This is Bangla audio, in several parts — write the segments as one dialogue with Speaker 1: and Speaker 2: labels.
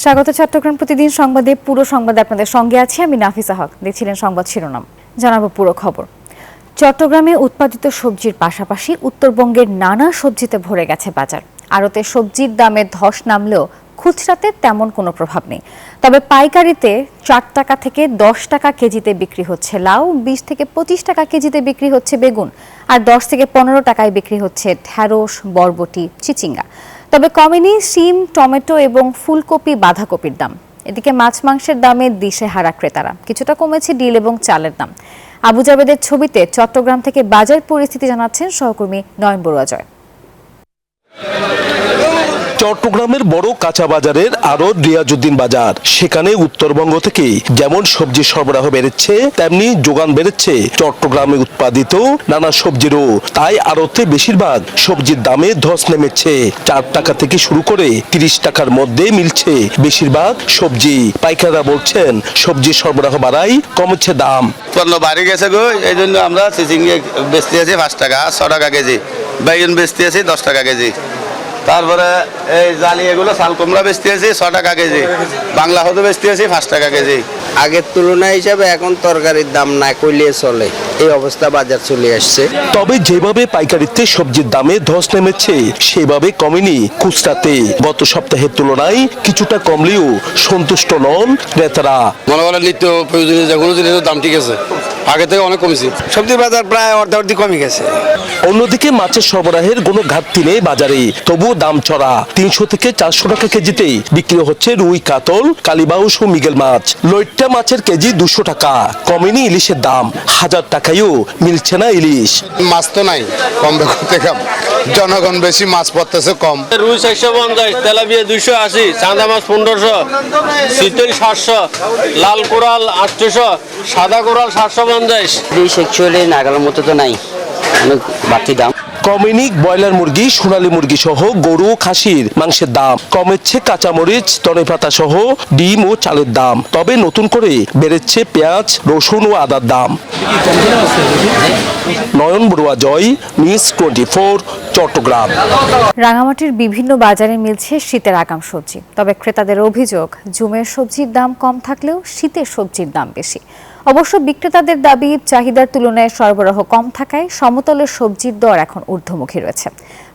Speaker 1: স্বাগত চট্টগ্রাম প্রতিদিন সংবাদে। পুরো সংবাদে আপনাদের সঙ্গে আছি আমি নাফিসা হক। দেখছিলেন সংবাদ শিরোনাম, জানাবো পুরো খবর। চট্টগ্রামে উৎপাদিত সবজির পাশাপাশি উত্তরবঙ্গের নানা সবজিতে ভরে গেছে বাজার। আড়তে সবজির দামে ধস নামলেও খুচরাতে তেমন কোনো প্রভাব নেই। তবে পাইকারিতে 4 টাকা থেকে 10 টাকা কেজিতে বিক্রি হচ্ছে লাউ, 20 থেকে 25 টাকা কেজিতে বিক্রি হচ্ছে বেগুন, আর 10 থেকে 15 টাকায় বিক্রি হচ্ছে ঢ্যাঁড়স, বরবটি, চিচিঙ্গা। তবে কমেনি সিম, টমেটো এবং ফুলকপি, বাঁধাকপির দাম। এদিকে মাছ মাংসের দামে দিশেহারা ক্রেতারা। কিছুটা কমেছে ডিল এবং চালের দাম। আবু জাবেদের ছবিতে চট্টগ্রাম থেকে বাজার পরিস্থিতি জানাচ্ছেন সহকর্মী নয়ন বড়ুয়া জয়।
Speaker 2: চট্টগ্রামের বড় কাঁচা বাজারের আরো রিয়াজউদ্দিন বাজার। সেখানে উত্তরবঙ্গ থেকে যেমন সবজি সরবরাহ বেড়েছে, তেমনি যোগান বেড়েছে চট্টগ্রামে উৎপাদিত নানা সবজিরও। তাই আড়তে বেশিরভাগ সবজির দামে ধস নেমেছে। 4 টাকা থেকে শুরু করে 30 টাকার মধ্যে মিলছে বেশিরভাগ সবজি। পাইকাররা বলছেন সবজি সরবরাহ বাড়াই কমেছে দাম।
Speaker 3: পণ্য বাড়ি গেছে গো, এই জন্য আমরা চিচিঙ্গে বেচতে আছি 5 টাকা, 6 টাকা কেজি। বেগুন বেচতে আছি 10 টাকা কেজি। তারপরে এই জালি এগুলো শাল কুমড়া বেচতে আছি 6 টাকা কেজি। বাংলা হতো বেচতে আছি 5 টাকা কেজি।
Speaker 4: আগের তুলনা হিসাবে এখন তরকারির দাম না কইলে চলে, এই অবস্থা বাজার চলে আসছে।
Speaker 2: তবে যেভাবে পাইকারিতে সবজির দামে ধস নেমেছে সেভাবে কমেনি খুচরাতে। গত সপ্তাহের তুলনায় কিছুটা কমলেও সন্তুষ্ট নন ক্রেতারা।
Speaker 5: মনে করেন নিত্য প্রয়োজনীয় যেগুলো জিনিসের দাম ঠিক আছে, আগে থেকে অনেক কমেছে।
Speaker 4: সবজির বাজার প্রায় অর্ধেক কমে গেছে।
Speaker 2: অন্যদিকে মাছের সরবরাহের কোনো ঘাটতি নেই বাজারে, তবুও দাম চড়া। 300 থেকে 400 টাকা কেজিতে বিক্রি হচ্ছে রুই, কাতল, কালীবাউস ও মৃগেল মাছ। লইট্টা মাছের কেজি 200 টাকা। কমেনি ইলিশের দাম, 1000 টাকায়ও মিলছে না ইলিশ।
Speaker 5: মাছ তো নাই, কমবে করতে কম, জনগণ বেশি, মাছ পড়তেছে কম।
Speaker 6: রুই 650, তেলাপিয়া 280, চাঁদা মাছ 1500, শীতল 700, লাল কোরাল 800, সাদা কোরাল 750।
Speaker 7: 240 নাগালের মতো তো নাই, অনেক বাড়তি দাম।
Speaker 2: কমেনি ব্রয়লার মুরগি, সোনালী মুরগি সহ গরু, খাসির মাংসের দাম। কমেছে কাঁচামরিচ, ধনেপাতা সহ ডিম ও চালের দাম। তবে নতুন করে বেড়েছে পেঁয়াজ, রসুন ও আদার দাম। নয়ন বড়ুয়া জয়, নিউজ 24, চট্টগ্রাম।
Speaker 1: রাঙামাটির বিভিন্ন বাজারে মিলছে শীতের আগাম সবজি। তবে ক্রেতাদের অভিযোগ, জুমের সবজির দাম কম থাকলেও শীতের সবজির দাম বেশি। অবশ্য বিক্রেতাদের দাবি, চাহিদার তুলনায় সরবরাহ কম থাকায় সমতলের সবজির দর এখন ঊর্ধ্বমুখী রয়েছে।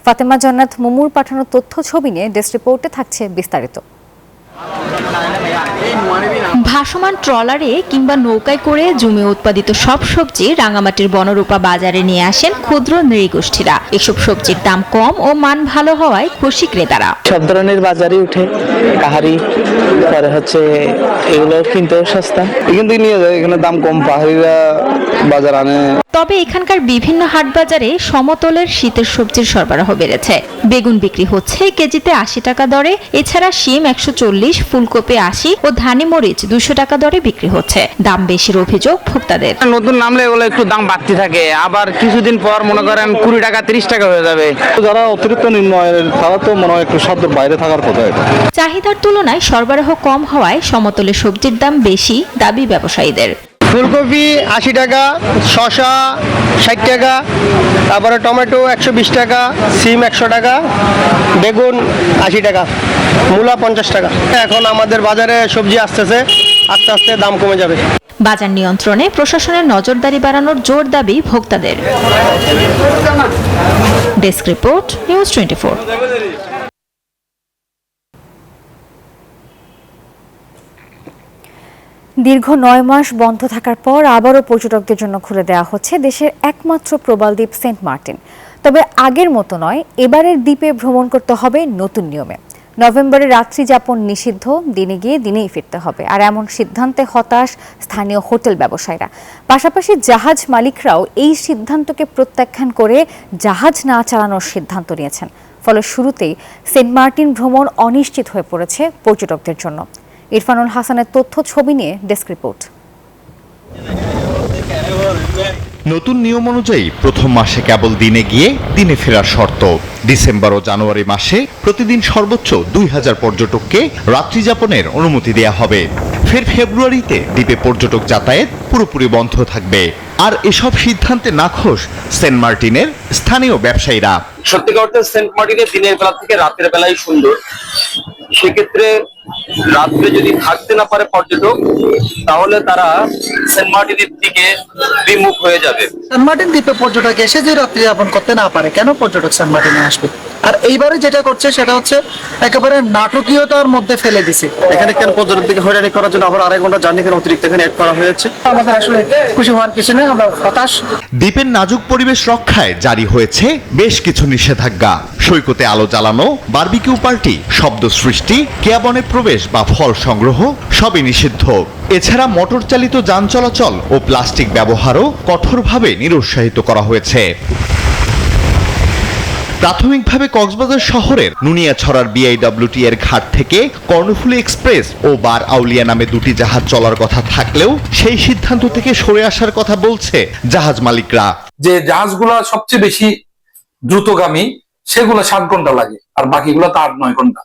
Speaker 1: ফাতেমা জান্নাত মুমুর পাঠানো তথ্য ছবি নিয়ে ডেস্ক রিপোর্টে থাকছে বিস্তারিত।
Speaker 8: ভাসমান ট্রলারে কিংবা নৌকায় করে জমি উৎপাদিত সব সবজি রাঙামাটির বনরূপা বাজারে নিয়ে আসেন ক্ষুদ্র নৃগোষ্ঠীরা। এসব সবজির দাম কম ও মান ভালো হওয়ায় খুশি ক্রেতারা।
Speaker 9: সব ধরনের বাজারে উঠে, কাহারি পরে হচ্ছে এগুলো কিনতে সস্তা, এখান থেকে নিয়ে যায়, এখানে দাম কম, পাহাড়িরা বাজার আনে।
Speaker 8: তবে এখানকার বিভিন্ন হাট বাজারে সমতলের শীতের সবজির সরবরাহ বেড়েছে। বেগুন বিক্রি হচ্ছে কেজিতে 80 টাকা দরে, এছাড়া শিম 140, ফুলকপি 80 ও ধানি মরিচ 200 টাকা দরে বিক্রি হচ্ছে। দাম বেশির অভিযোগ ভোক্তাদের।
Speaker 9: নতুন নামলে এগুলো একটু দাম বাড়তি থাকে, আবার কিছুদিন পর মনে করেন 20 টাকা 30 টাকা হয়ে যাবে।
Speaker 10: যারা অতিরিক্ত নিম্ন আয়ের তারা তো মনে হয় একটু সাধ্যের বাইরে থাকার কথা।
Speaker 8: চাহিদার তুলনায় সরবরাহ কম হওয়ায় সমতলের সবজির দাম বেশি দাবি ব্যবসায়ীদের।
Speaker 4: ফুলকপি 80 টাকা, শসা 60 টাকা, তারপরে টমেটো 120 টাকা, সিম 100 টাকা, বেগুন 80 টাকা, মূলা 50 টাকা। এখন আমাদের বাজারে সবজি আসতেছে, আস্তে আস্তে দাম কমে যাবে।
Speaker 8: বাজার নিয়ন্ত্রণে প্রশাসনের নজরদারি বাড়ানোর জোর দাবি ভোক্তাদের। Desk report, news 24।
Speaker 1: দীর্ঘ 9 মাস বন্ধ থাকার পর আবারও পর্যটকদের জন্য খুলে দেওয়া হচ্ছে দেশের একমাত্র প্রবাল দ্বীপ সেন্ট মার্টিন। তবে আগের মতো নয়, এবারের দ্বীপে ভ্রমণ করতে হবে নতুন নিয়মে। নভেম্বরে রাত্রি যাপন নিষিদ্ধ, দিনে গিয়ে দিনেই ফিরতে হবে। আর এমন সিদ্ধান্তে হতাশ স্থানীয় হোটেল ব্যবসায়ীরা। পাশাপাশি জাহাজ মালিকরাও এই সিদ্ধান্তকে প্রত্যাখ্যান করে জাহাজ না চালানোর সিদ্ধান্ত নিয়েছেন। ফলে শুরুতেই সেন্ট মার্টিন ভ্রমণ অনিশ্চিত হয়ে পড়েছে পর্যটকদের জন্য। ইরফানুল হাসানের তথ্য ছবি নিয়ে ডেস্ক রিপোর্ট।
Speaker 11: নতুন নিয়ম অনুযায়ী প্রথম মাসে কেবল দিনে গিয়ে দিনে ফেরার শর্ত। ডিসেম্বর ও জানুয়ারি মাসে প্রতিদিন সর্বোচ্চ 2000 পর্যটককে রাত্রিযাপনের অনুমতি দেয়া হবে। ফের ফেব্রুয়ারিতে দ্বীপে পর্যটক যাতায়াত পুরোপুরি বন্ধ থাকবে। আর এসব সিদ্ধান্তে নাখোশ সেন্ট মার্টিনের স্থানীয় ব্যবসায়ীরা।
Speaker 12: সত্যিকার অর্থে সেন্ট মার্টিনের দিনের বেলা থেকে রাতের বেলায় সুন্দর,
Speaker 6: সেক্ষেত্রে রাত্রে যদি থাকতে না পারে পর্যটক, তাহলে তারা সেন্ট মার্টিন দ্বীপ থেকে বিমুখ হয়ে যাবে।
Speaker 9: সেন্ট মার্টিন দ্বীপে পর্যটক এসে যে রাত্রি যাপন করতে না পারে, কেন পর্যটক সেন্ট মার্টিনে আসবে? আর এইবারে যেটা করছে সেটা হচ্ছে একেবারে নাটকীয়তার মধ্যে ফেলে দিছে।
Speaker 10: এখানে কেন পর্যটকদেরকে হয়রানি করার জন্য আবার আড়াই ঘন্টা জার্নি কেন অতিরিক্ত এখানে অ্যাড করা হয়েছে?
Speaker 4: আমাদের আসলে খুশি হওয়ার কিছু নেই, আমরা হতাশ।
Speaker 11: দ্বীপের নাজুক পরিবেশ রক্ষায় জারি হয়েছে বেশ কিছু নিষেধাজ্ঞা। সৈকতে আলো জ্বালানো, বারবিকিউ পার্টি, শব্দ সৃষ্টি, কেয়াবনে প্রবেশ বা ফল সংগ্রহ সবই নিষিদ্ধ। এছাড়া মোটর চালিত যান চলাচল ও প্লাস্টিক ব্যবহারও কঠোরভাবে নিরুৎসাহিত করা হয়েছে। প্রাথমিকভাবে কক্সবাজার শহরের নুনিয়াছড়ার বিআইডব্লিউটি এর ঘাট থেকে কর্ণফুলী এক্সপ্রেস ও বার আউলিয়া নামে দুটি জাহাজ চলার কথা থাকলেও সেই সিদ্ধান্ত থেকে সরে আসার কথা বলছে জাহাজ মালিকরা।
Speaker 10: যে জাহাজগুলো সবচেয়ে বেশি দ্রুতগামী সেগুলো 7 ঘন্টা লাগে, আর বাকিগুলো তো 8-9 ঘন্টা।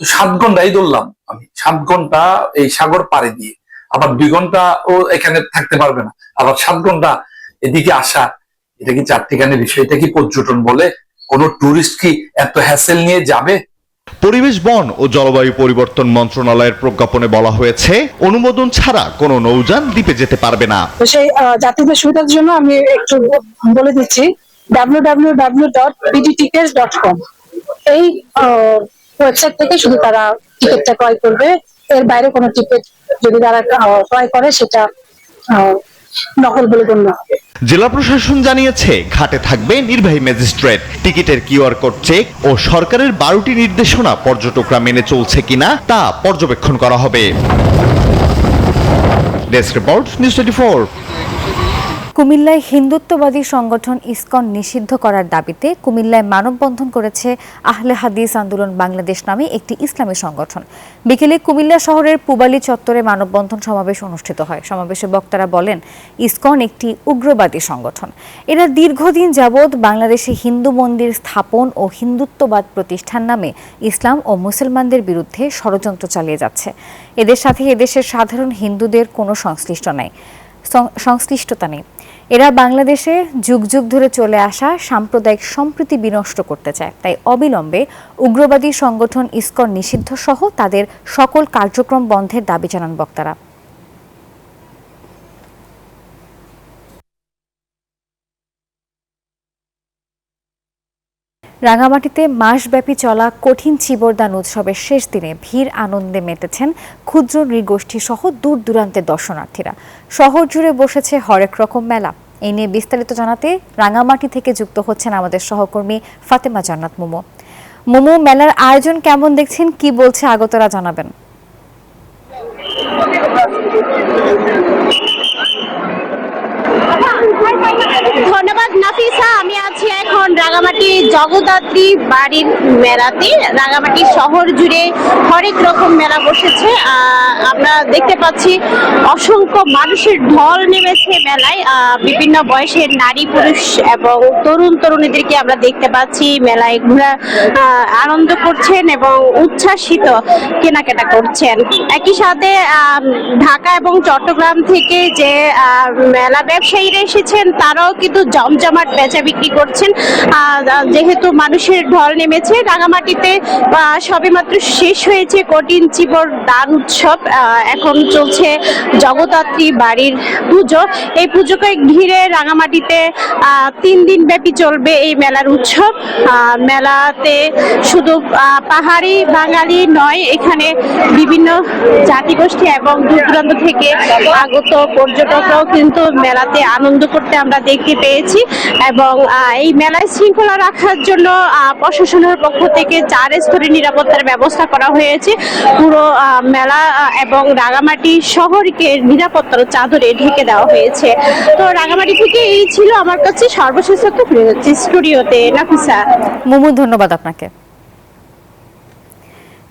Speaker 10: তো 7 ঘন্টাই ধরলাম আমি, 7 ঘন্টা এই সাগর পাড়ে দিয়ে, আবার 2 ঘন্টা ও এখানে থাকতে পারবে না, আবার 7 ঘন্টা এদিকে আসা। এটা কি চারটিখানি বিষয়? এটা কি পর্যটন বলে? কোন টুরিস্ট কি এত হ্যাসেল নিয়ে যাবে?
Speaker 11: পরিবেশ, বন ও জলবায়ু পরিবর্তন মন্ত্রণালয়ের প্রজ্ঞাপনে বলা হয়েছে অনুমোদন ছাড়া কোনো নৌযান দ্বীপে যেতে পারবে না।
Speaker 12: সেই যাত্রীদের সুবিধার জন্য আমি একটু বলে দিচ্ছি, www.bdtickets.com এই ওয়েবসাইট থেকে শুধু তারা টিকিটটা ক্রয় করবে। এর বাইরে কোনো টিকিট যদি তারা ক্রয় করে সেটা নকল বলে গণ্য হবে।
Speaker 11: জেলা প্রশাসন জানিয়েছে ঘাটে থাকবে নির্বাহী ম্যাজিস্ট্রেট। টিকিটের কিউআর কোড চেক ও সরকারের 12টি নির্দেশনা পর্যটকরা মেনে চলছে কিনা তা পর্যবেক্ষণ করা হবে। Desk report, news 24।
Speaker 1: কুমিল্লায় হিন্দুত্ববাদী সংগঠন ইসকন নিষিদ্ধ করার দাবিতে কুমিল্লায় মানববন্ধন করেছে আহলে হাদিস আন্দোলন বাংলাদেশ নামে একটি ইসলামী সংগঠন। বিকেলে কুমিল্লা শহরের পুবালী চত্বরে মানববন্ধন সমাবেশ অনুষ্ঠিত হয়। সমাবেশে বক্তারা বলেন, ইসকন একটি উগ্রবাদী সংগঠন। এরা দীর্ঘদিন যাবৎ বাংলাদেশে হিন্দু মন্দির স্থাপন ও হিন্দুত্ববাদ প্রতিষ্ঠান নামে ইসলাম ও মুসলমানদের বিরুদ্ধে ষড়যন্ত্র চালিয়ে যাচ্ছে। এদের সাথে এদেশের সাধারণ হিন্দুদের কোনো সংশ্লিষ্টতা নেই। এরা বাংলাদেশে যুগ যুগ ধরে চলে আসা সাম্প্রদায়িক সম্প্রীতি বিনষ্ট করতে চায়। তাই অবিলম্বে উগ্রবাদী সংগঠন ইসকন নিষিদ্ধ সহ তাদের সকল কার্যক্রম বন্ধের দাবি জানান বক্তারা। রাঙামাটিতে মাসব্যাপী চলা কঠিন চিবরদান উৎসবের শেষ দিনে ভিড় আনন্দে মেতেছেন ক্ষুদ্র নৃগোষ্ঠী সহ দূর দূরান্তের দর্শনার্থীরা। শহর জুড়ে বসেছে হরেক রকম মেলা। এই নিয়ে বিস্তারিত জানাতে রাঙামাটি থেকে যুক্ত হচ্ছেন আমাদের সহকর্মী ফাতেমা জান্নাত মুমু। মুমু, মেলার আয়োজন কেমন দেখছেন, কি বলছে আগতরা জানাবেন।
Speaker 12: ধন্যবাদ নাফিসা। আমি আছি এখন রাঙামাটি জগদ্ধাত্রী বাড়ির মেলাতে। রাঙামাটি শহর জুড়ে হরেক রকম মেলা বসেছে। আমরা দেখতে পাচ্ছি অসংখ্য মানুষের ঢল নেমেছে মেলায়। বিভিন্ন বয়সের নারী পুরুষ এবং তরুণ তরুণীদেরকে আমরা দেখতে পাচ্ছি মেলায় ঘোরা আনন্দ করছেন এবং উচ্ছ্বাসিত কেনাকাটা করছেন। একই সাথে ঢাকা এবং চট্টগ্রাম থেকে যে মেলা ব্যবসায়ীরা এসেছেন তারাও কিন্তু জমজমাট বেচা বিক্রি করছেন। যেহেতু মানুষের ঢল নেমেছে, রাঙামাটিতে সবেমাত্র শেষ হয়েছে কঠিন চিবর দান উৎসব। এখন চলছে জগদ্ধাত্রী বাড়ির পুজো। এই পুজোকে ঘিরে রাঙামাটিতে 3 দিন ব্যাপী চলবে এই মেলার উৎসব। মেলাতে শুধু পাহাড়ি বাঙালি নয়, এখানে বিভিন্ন জাতিগোষ্ঠী এবং দূর দূরান্ত থেকে আগত পর্যটকরাও কিন্তু মেলাতে আনন্দ করতে আমরা দেখতে পেয়েছি। এবং এই মেলায় শৃঙ্খলা রাখার জন্য প্রশাসনের পক্ষ থেকে 4 স্তরের নিরাপত্তার ব্যবস্থা করা হয়েছে। পুরো মেলা এবং রাঙামাটি শহরকে নিরাপত্তার চাদরে ঢেকে দেওয়া হয়েছে। তো রাঙামাটি থেকে এই ছিল আমার কাছে সর্বশেষ স্টুডিওতে নাফিসা।
Speaker 1: মুমু, ধন্যবাদ আপনাকে।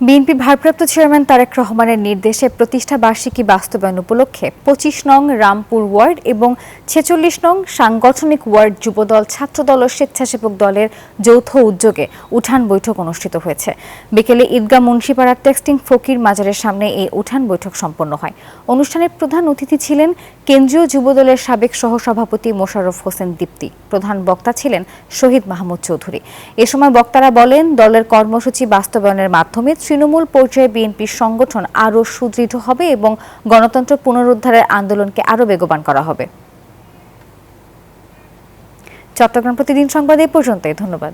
Speaker 1: বিএনপি ভারপ্রাপ্ত চেয়ারম্যান তারেক রহমানের নির্দেশে প্রতিষ্ঠা বার্ষিকী বাস্তবায়ন উপলক্ষে 25 নং রামপুর ওয়ার্ড এবং 46 নং সাংগঠনিক ওয়ার্ড যুবদল, ছাত্রদল ও স্বেচ্ছাসেবক দলের যৌথ উদ্যোগে উঠান বৈঠক অনুষ্ঠিত হয়েছে। বিকেলে ঈদগাহ মুন্সিপাড়ার টেক্সটিং ফকির মাজারের সামনে এই উঠান বৈঠক সম্পন্ন হয়। অনুষ্ঠানের প্রধান অতিথি ছিলেন কেন্দ্রীয় যুবদলের সাবেক সহসভাপতি মোশাররফ হোসেন দীপ্তি। প্রধান বক্তা ছিলেন শহীদ মাহমুদ চৌধুরী। এ সময় বক্তারা বলেন, দলের কর্মসূচি বাস্তবায়নের মাধ্যমে তৃণমূল পর্যায়ে বিএনপির সংগঠন আরও সুদৃঢ় হবে এবং গণতন্ত্র পুনরুদ্ধারের আন্দোলনকে আরও বেগবান করা হবে। চট্টগ্রাম প্রতিদিন সংবাদ এই পর্যন্তই। ধন্যবাদ।